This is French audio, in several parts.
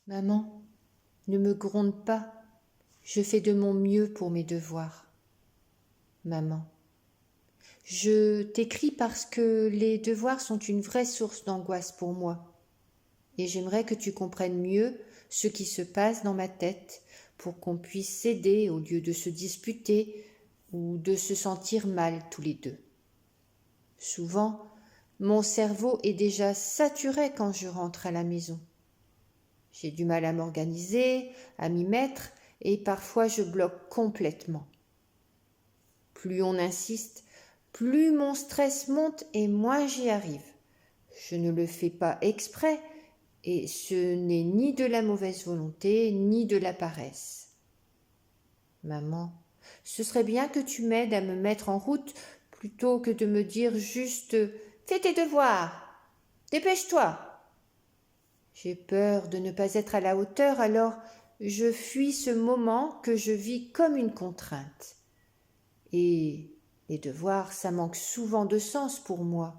Maman, ne me gronde pas, je fais de mon mieux pour mes devoirs. Maman, je t'écris parce que les devoirs sont une vraie source d'angoisse pour moi. Et j'aimerais que tu comprennes mieux ce qui se passe dans ma tête pour qu'on puisse s'aider au lieu de se disputer ou de se sentir mal tous les deux. Souvent, mon cerveau est déjà saturé quand je rentre à la maison. J'ai du mal à m'organiser, à m'y mettre, et parfois je bloque complètement. Plus on insiste, plus mon stress monte et moins j'y arrive. Je ne le fais pas exprès, et ce n'est ni de la mauvaise volonté, ni de la paresse. Maman, ce serait bien que tu m'aides à me mettre en route plutôt que de me dire juste « Fais tes devoirs, dépêche-toi ». J'ai peur de ne pas être à la hauteur, alors je fuis ce moment que je vis comme une contrainte. Et les devoirs, ça manque souvent de sens pour moi.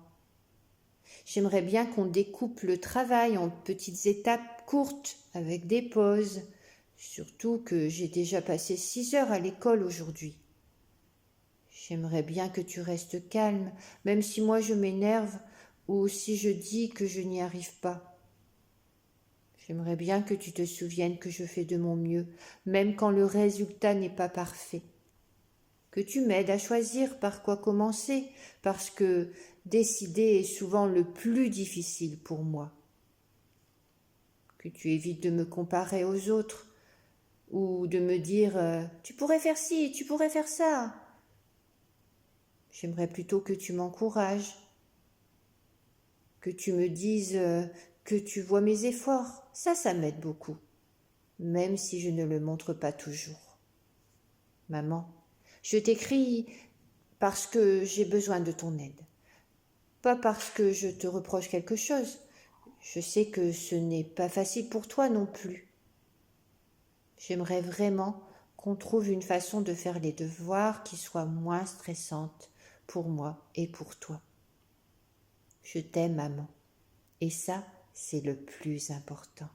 J'aimerais bien qu'on découpe le travail en petites étapes courtes avec des pauses, surtout que j'ai déjà passé 6 heures à l'école aujourd'hui. J'aimerais bien que tu restes calme, même si moi je m'énerve ou si je dis que je n'y arrive pas. J'aimerais bien que tu te souviennes que je fais de mon mieux, même quand le résultat n'est pas parfait. Que tu m'aides à choisir par quoi commencer, parce que décider est souvent le plus difficile pour moi. Que tu évites de me comparer aux autres, ou de me dire tu pourrais faire ci, tu pourrais faire ça. J'aimerais plutôt que tu m'encourages, que tu me dises que tu vois mes efforts. Ça m'aide beaucoup, même si je ne le montre pas toujours. Maman, je t'écris parce que j'ai besoin de ton aide, pas parce que je te reproche quelque chose. Je sais que ce n'est pas facile pour toi non plus. J'aimerais vraiment qu'on trouve une façon de faire les devoirs qui soit moins stressante pour moi et pour toi. Je t'aime, maman, et ça, c'est le plus important.